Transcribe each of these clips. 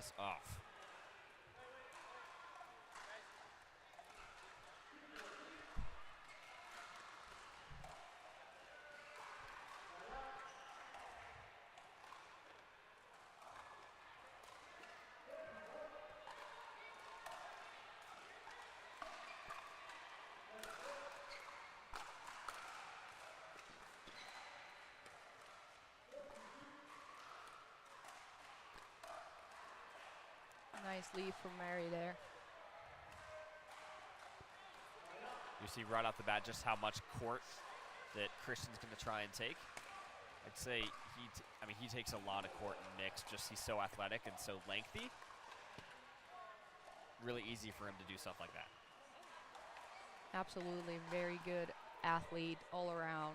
us off. Nice lead from Mary there. You see right off the bat just how much court that Christian's going to try and take. I'd say he takes a lot of court in mix. Just he's so athletic and so lengthy. Really easy for him to do stuff like that. Absolutely, very good athlete all around.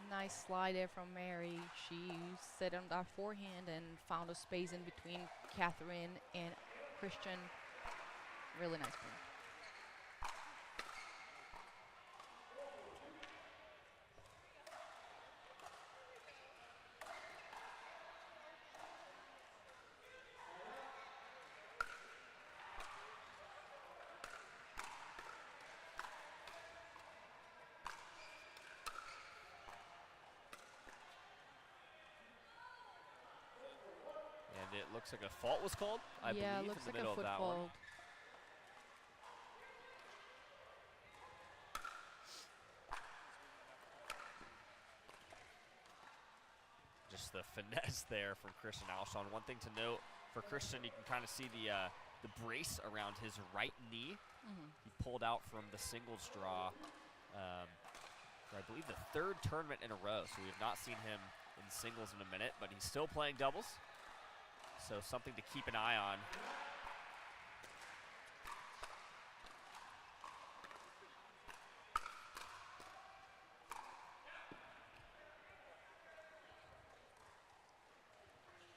Nice slide there from Mary. She set on that forehand and found a space in between Catherine and Christian. Really nice point. And it looks like a fault was called, I yeah, believe, looks in the like middle a foot of that one. fault. Just the finesse there from Christian Alshon. One thing to note for Christian, you can kind of see the brace around his right knee. He pulled out from the singles draw for I believe the third tournament in a row. So we have not seen him in singles in a minute, but he's still playing doubles. So something to keep an eye on.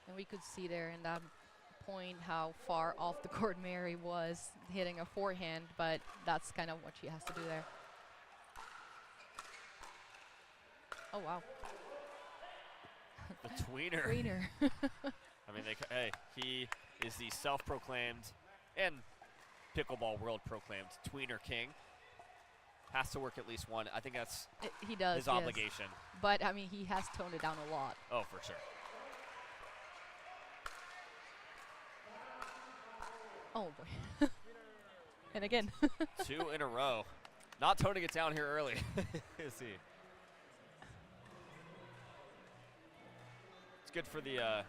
And we could see there in that point how far off the court Mary was hitting a forehand, but that's kind of what she has to do there. Oh, wow. The tweener. Tweener. I mean, hey, he is the self-proclaimed and pickleball world-proclaimed tweener king. Has to work at least one. I think that's he does, his obligation. But, I mean, he has toned it down a lot. Oh, for sure. Oh, boy. And again. 2 in a row. Not toning it down here early, is he? It's good for the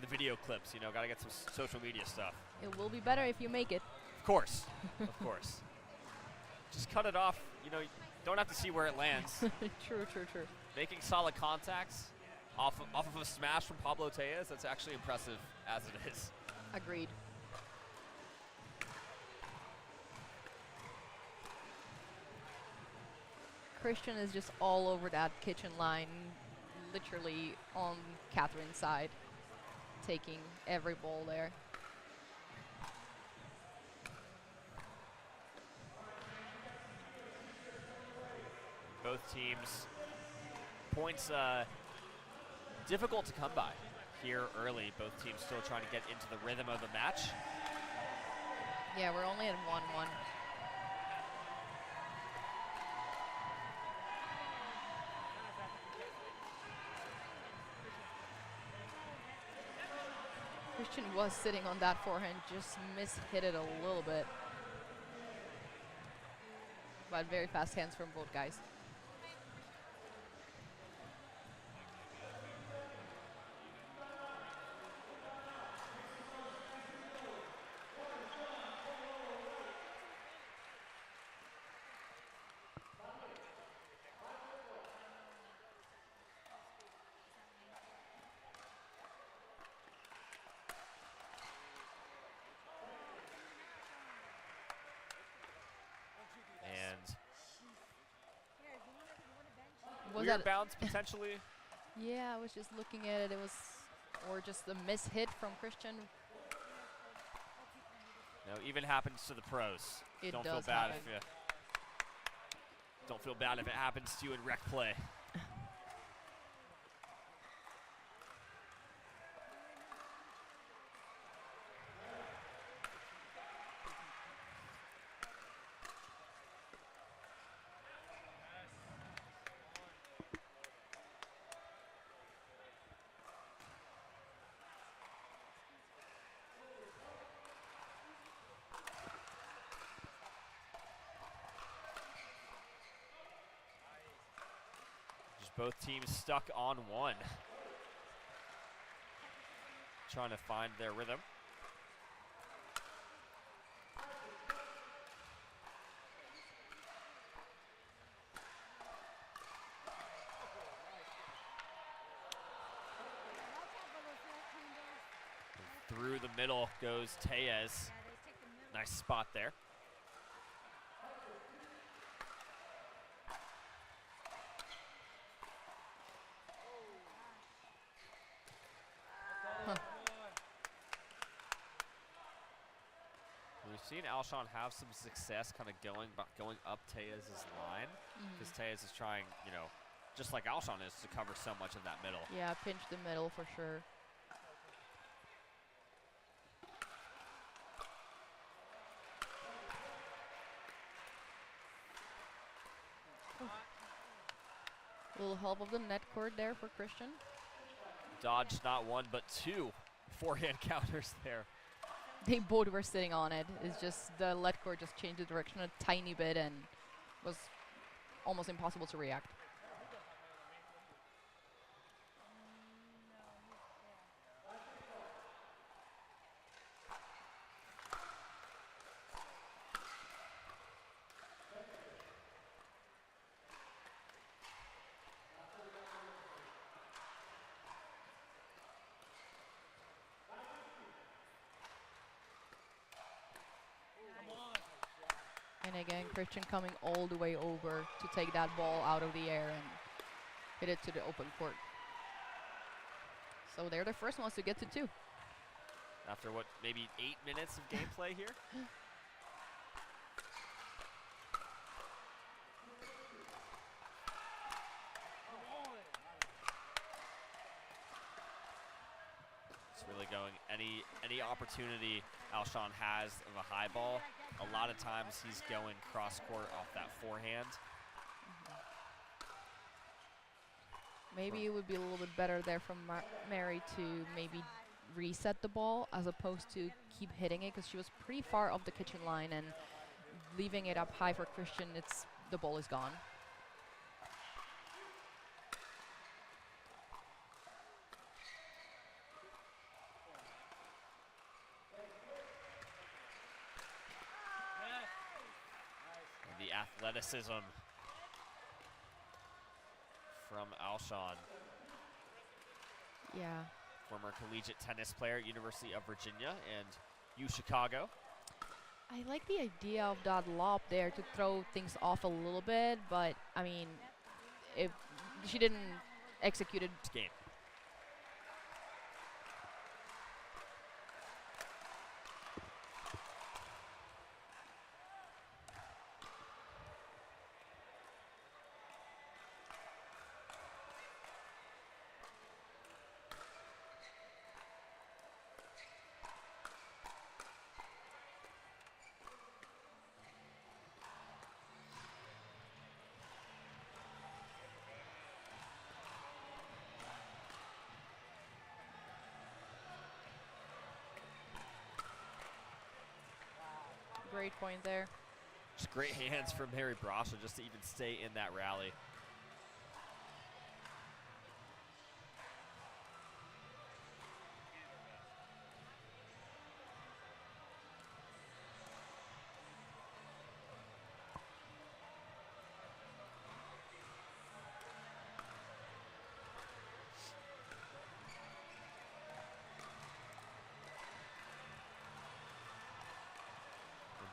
video clips, you know, got to get some social media stuff. It will be better if you make it. Of course, of course. Just cut it off, you know, you don't have to see where it lands. True. Making solid contacts off of a smash from Pablo Tellez, that's actually impressive as it is. Agreed. Christian is just all over that kitchen line, literally on Catherine's side, taking every ball there. Both teams, points difficult to come by here early. Both teams still trying to get into the rhythm of the match. Yeah, we're only at 1-1. Christian was sitting on that forehand, just mishit it a little bit. But very fast hands from both guys. clear that bounce potentially? Yeah, I was just looking at it. It was, or just a miss hit from Christian. No, even happens to the pros. It Don't does feel bad happen. if you. Don't feel bad if it happens to you in rec play. Both teams stuck on one. Trying to find their rhythm. And through the middle goes Tellez. Nice spot there. We've seen Alshon have some success kind of going up Tellez's line, because Tellez is trying, you know, just like Alshon is, to cover so much of that middle. Yeah, pinch the middle for sure. Little help of the net cord there for Christian. Dodged not one, but two forehand counters there. They both were sitting on it. It's just the let cord just changed the direction a tiny bit and was almost impossible to react. And again, Christian coming all the way over to take that ball out of the air and hit it to the open court. So they're the first ones to get to two. After what, maybe 8 minutes of gameplay here? It's really going any opportunity Alshon has of a high ball. A lot of times he's going cross court off that forehand. Maybe it would be a little bit better there from Mary to maybe reset the ball as opposed to keep hitting it, because she was pretty far up the kitchen line, and leaving it up high for Christian, the ball is gone. And the athleticism from Alshon. Yeah. Former collegiate tennis player at University of Virginia and UChicago. I like the idea of that lob there to throw things off a little bit, but I mean, if she didn't execute it. Game. Great point there. Just great hands from Mary Brascia just to even stay in that rally.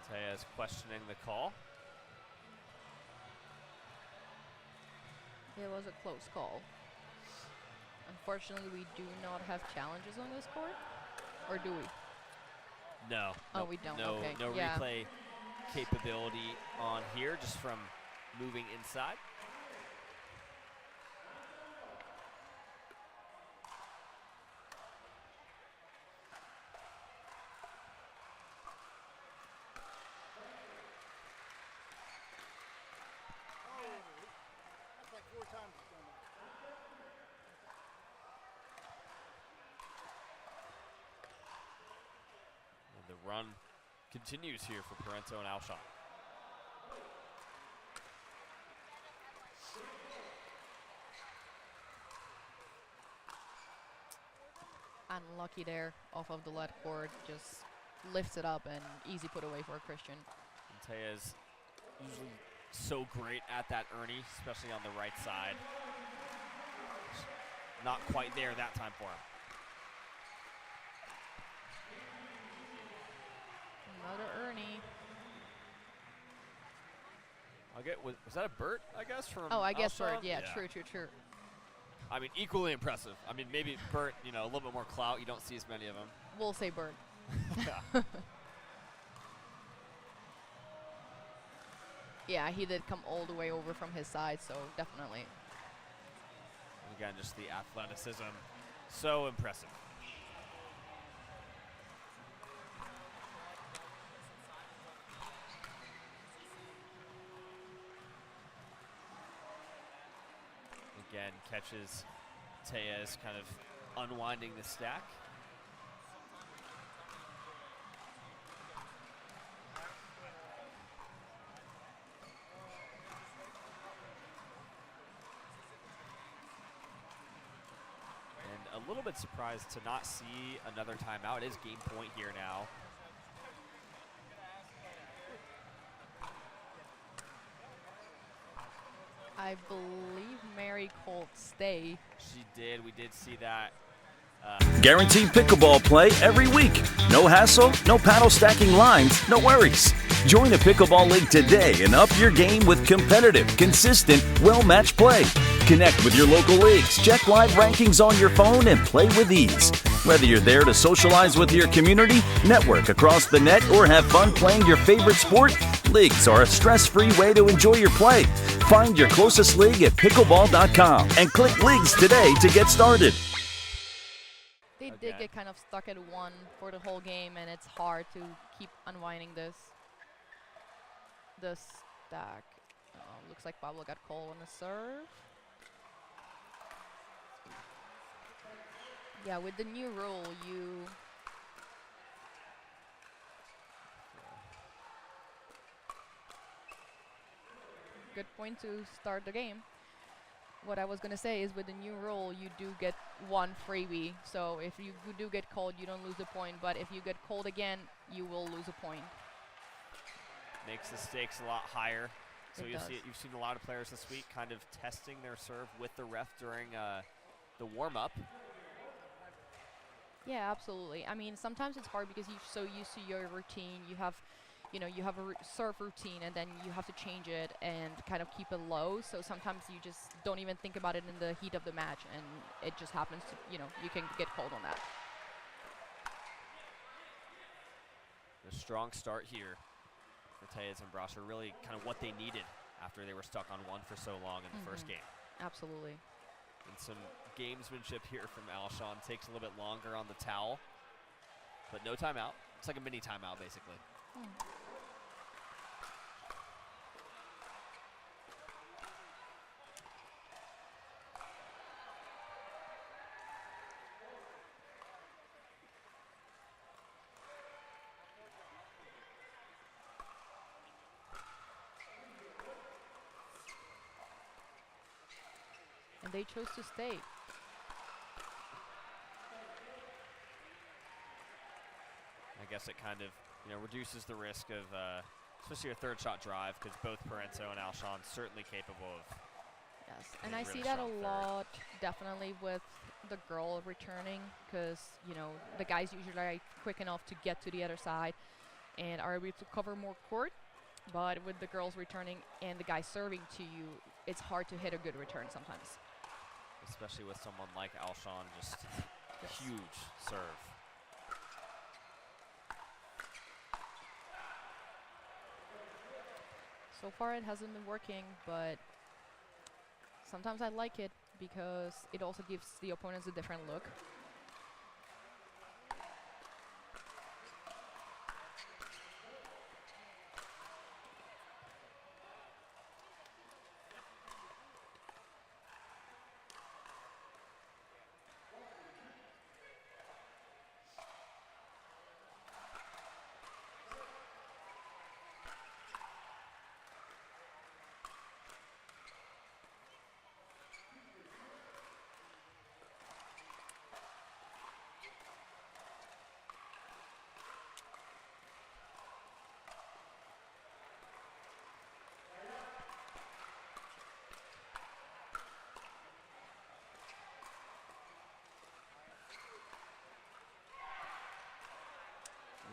Tellez questioning the call. It was a close call. Unfortunately, we do not have challenges on this court. Or do we? No. Oh, nope, we don't. No, Okay. no yeah. replay capability on here, just from moving inside. And the run continues here for Parenteau and Alshon. Unlucky there off of the lead cord. Just lifts it up and easy put away for Christian. And Tellez usually so great at that Ernie, especially on the right side. Not quite there that time for him. Another Ernie. Was that a Burt, I guess, from Oh, I guess Alshon? Burt. Yeah, true. I mean, equally impressive. I mean, maybe Burt, a little bit more clout. You don't see as many of them. We'll say Burt. Yeah. Yeah, he did come all the way over from his side, so definitely. And again, just the athleticism, so impressive. Again, catches Tellez kind of unwinding the stack. And a little bit surprised to not see another timeout. It is game point here now. I believe Mary called stay. She did. We did see that. Guaranteed pickleball play every week. No hassle, no paddle stacking lines, no worries. Join a pickleball league today and up your game with competitive, consistent, well-matched play. Connect with your local leagues, check live rankings on your phone, and play with ease. Whether you're there to socialize with your community, network across the net, or have fun playing your favorite sport, leagues are a stress-free way to enjoy your play. Find your closest league at pickleball.com and click leagues today to get started. They did get kind of stuck at one for the whole game, and it's hard to keep unwinding this. The stack. Looks like Pablo got called on the serve. Yeah, with the new rule, good point to start the game. What I was going to say is with the new rule, you do get one freebie. So if you do get called, you don't lose the point. But if you get called again, you will lose a point. Makes the stakes a lot higher. So It you've does. seen a lot of players this week kind of testing their serve with the ref during the warm-up. Yeah, absolutely. I mean, sometimes it's hard because you're so used to your routine. You have a serve routine, and then you have to change it and kind of keep it low. So sometimes you just don't even think about it in the heat of the match, and it just happens to, you can get called on that. A strong start here for Tellez and Brascia, really kind of what they needed after they were stuck on one for so long in the first game. Absolutely. And some gamesmanship here from Alshon. Takes a little bit longer on the towel, but no timeout. It's like a mini timeout, basically. And they chose to stay. I guess it kind of reduces the risk of especially a third shot drive, because both Parenteau and Alshon certainly capable of. Yes, and a I really see that a strong third. lot, definitely with the girl returning, because the guys usually are quick enough to get to the other side and are able to cover more court. But with the girls returning and the guy serving to you, it's hard to hit a good return sometimes. Especially with someone like Alshon, just huge serve. So far it hasn't been working, but sometimes I like it because it also gives the opponents a different look.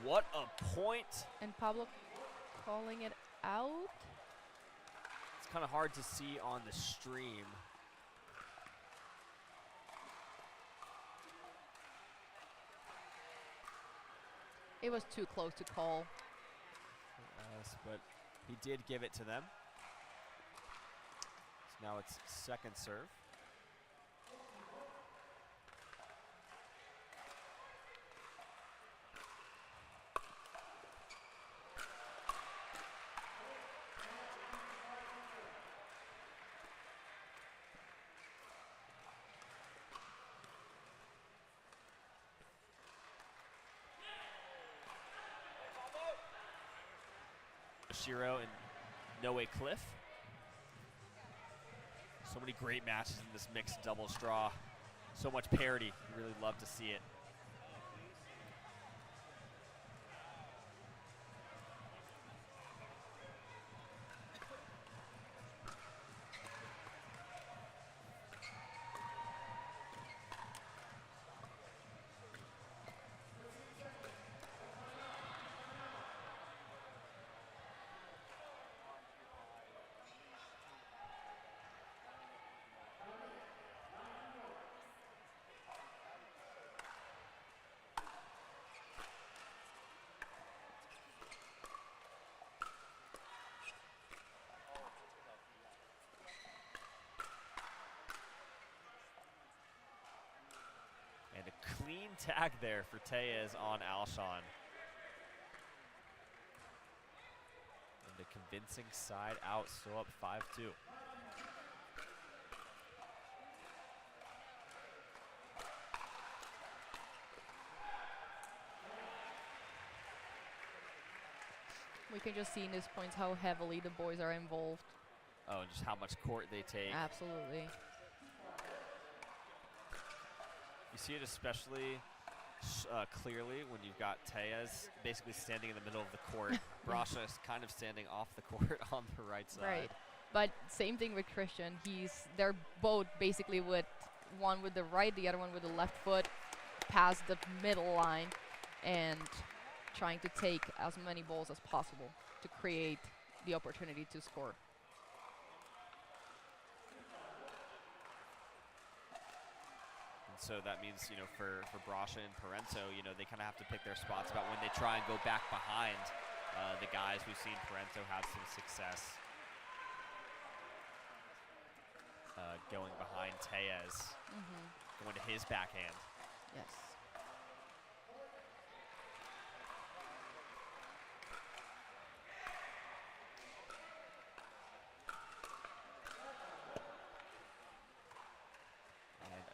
What a point. And Pablo calling it out. It's kind of hard to see on the stream. It was too close to call. Yes, but he did give it to them. So now it's second serve. Shiro and Noe Cliff. So many great matches in this mixed double straw. So much parity. You really love to see it. And a clean tag there for Tellez on Alshon. And a convincing side out, still up 5-2. We can just see in these points how heavily the boys are involved. Oh, and just how much court they take. Absolutely. You see it especially clearly when you've got Tellez basically standing in the middle of the court. Brascia is kind of standing off the court on the right side. Right. But same thing with Christian. They're both basically with one with the right, the other one with the left foot past the middle line and trying to take as many balls as possible to create the opportunity to score. So that means, you know, for Brascia and Parenteau, you know, they kind of have to pick their spots about when they try and go back behind the guys. We've seen Parenteau have some success going behind Tellez, going to his backhand. Yes.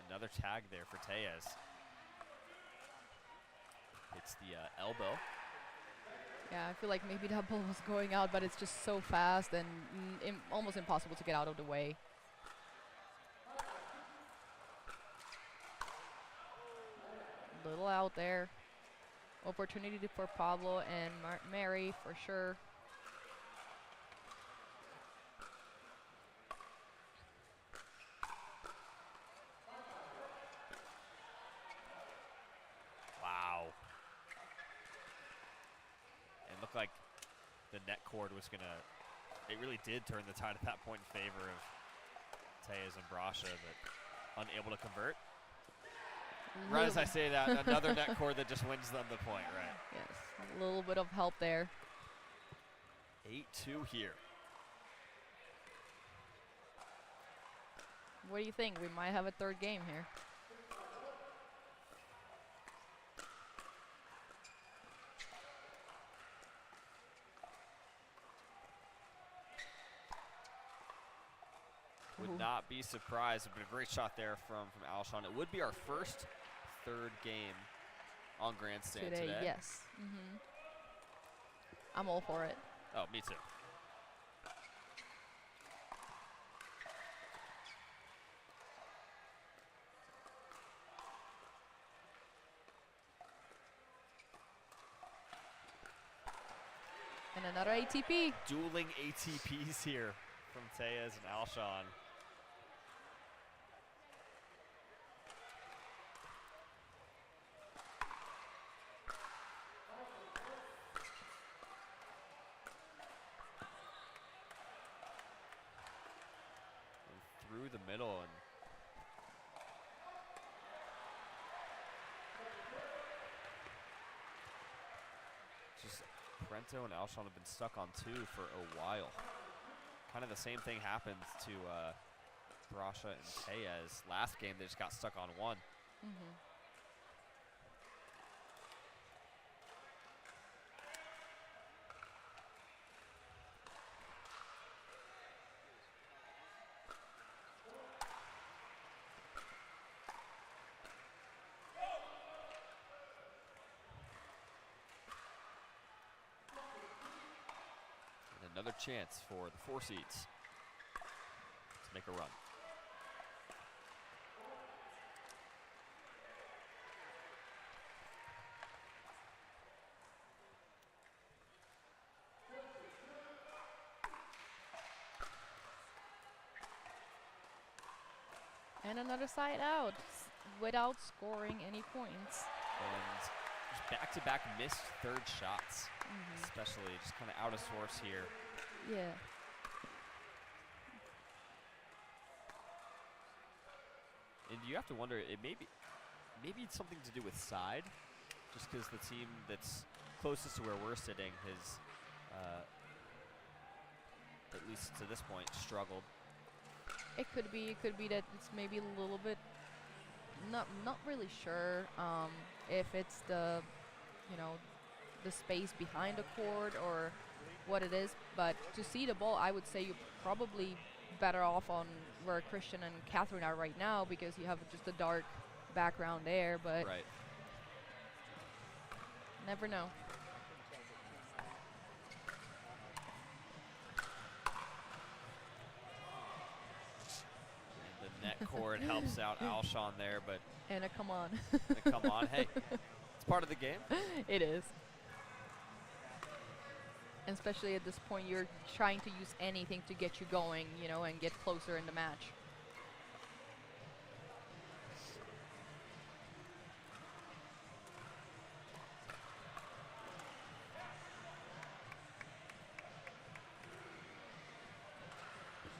Another tag there for Tellez. It's the elbow. Yeah, I feel like maybe that ball was going out, but it's just so fast and almost impossible to get out of the way. Little out there. Opportunity for Pablo and Mary for sure. Looked like the net cord was gonna, it really did turn the tide at that point in favor of Tellez and Brascia, but unable to convert. Right as I say that, another net cord that just wins them the point, right? Yes, a little bit of help there. 8-2 here. What do you think? We might have a third game here. Would not be surprised. But a great shot there from Alshon. It would be our first third game on Grandstand today. Yes. I'm all for it. Oh, me too. And another ATP. Dueling ATPs here from Tellez and Alshon. Through the middle, and just Parenteau and Alshon have been stuck on 2 for a while. Kind of the same thing happened to Brascia and Tellez. Last game, they just got stuck on 1. Another chance for the 4 seeds to make a run. And another side out without scoring any points. And just back-to-back missed third shots, especially just kind of out of source here. Yeah. And you have to wonder, maybe it's something to do with side, just because the team that's closest to where we're sitting has, at least to this point, struggled. It could be that it's maybe a little bit, not really sure if it's the, the space behind the court or what it is, but to see the ball, I would say you're probably better off on where Christian and Catherine are right now, because you have just a dark background there, but right. Never know. And the net cord helps out Alshon there, but Anna, come on. come on, hey, it's part of the game. It is. And especially at this point, you're trying to use anything to get you going, and get closer in the match.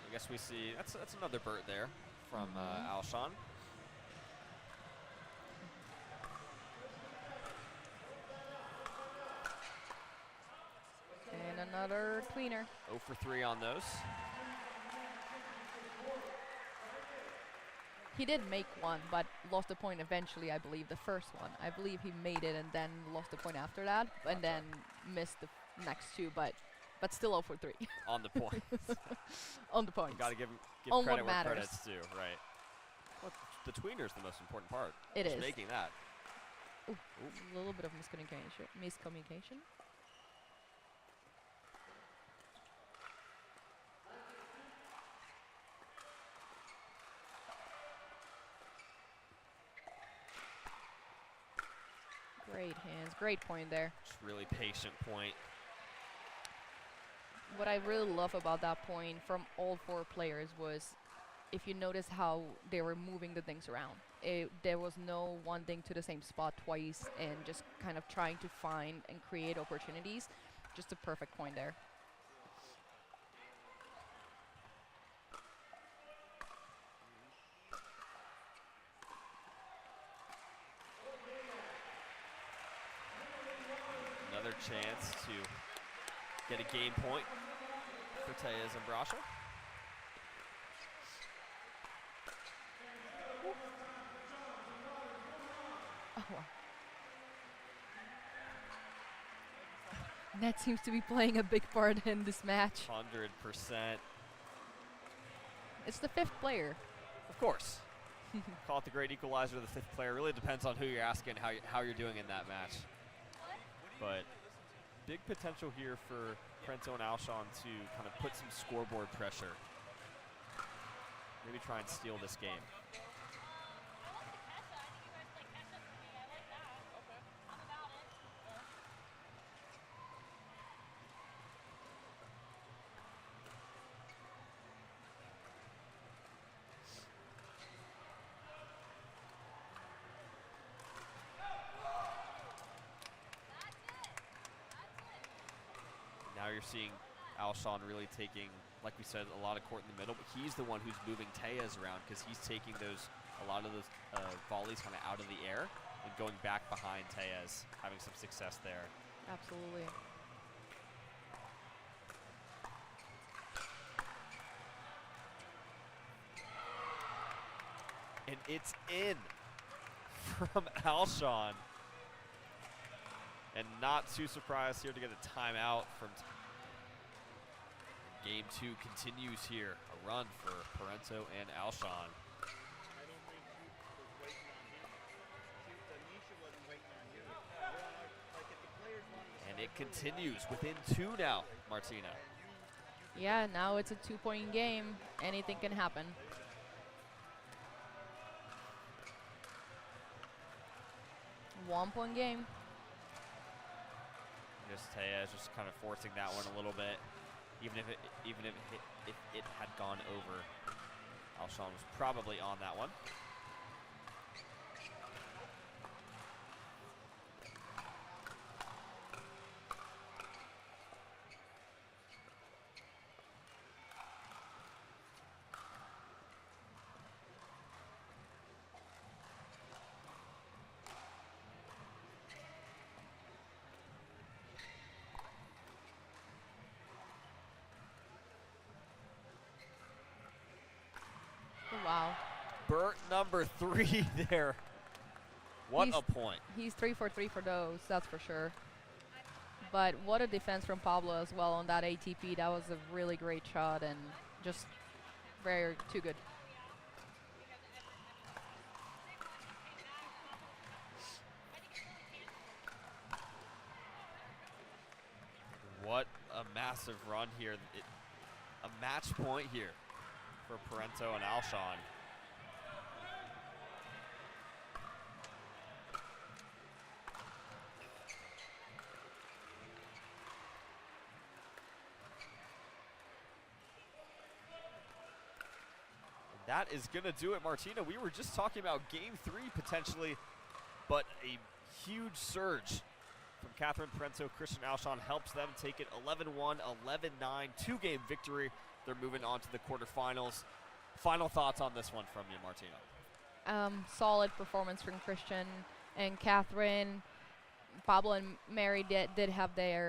I guess we see that's another Burt there from Alshon. And another cleaner. 0 for 3 on those. He did make one, but lost the point eventually, I believe, the first one. I believe he made it and then lost the point after that, and then missed the next 2, but still 0 for 3. On the points. On the points. You got to give On credit what where matters. credit's due, right? Well, the tweener's the most important part. It Just is. making that. Ooh, a little bit of miscommunication. Great hands, great point there. Just really patient point. What I really love about that point from all 4 players was, if you notice how they were moving the things around. There was no one thing to the same spot twice and just kind of trying to find and create opportunities. Just a perfect point there. chance to get a game point for Tellez and Brascia. Oh, wow. Net seems to be playing a big part in this match. 100%. It's the 5th player. Of course. Call it the great equalizer, the 5th player. Really depends on who you're asking, how you're doing in that match. But big potential here for Parenteau and Alshon to kind of put some scoreboard pressure. Maybe try and steal this game. Now you're seeing Alshon really taking, like we said, a lot of court in the middle, but he's the one who's moving Tellez around because he's taking a lot of those volleys kind of out of the air and going back behind Tellez, having some success there. Absolutely. And it's in from Alshon. And not too surprised here to get a timeout from Game 2 continues here. A run for Parenteau and Alshon. And it continues within 2 now, Martina. Yeah, now it's a 2-point game. Anything can happen. One-point game. Tellez just kind of forcing that one a little bit, even if it had gone over. Alshon was probably on that one. Wow. Burt number 3 there. What a point. He's 3 for 3 for those, that's for sure. But what a defense from Pablo as well on that ATP. That was a really great shot and just too good. What a massive run here. A match point here for Parenteau and Alshon. That is going to do it, Martina. We were just talking about Game 3 potentially, but a huge surge from Catherine Parenteau. Christian Alshon helps them take it 11-1, 11-9, 2-game victory. They're moving on to the quarterfinals. Final thoughts on this one from you, Martina? Solid performance from Christian and Catherine. Pablo and Mary did have their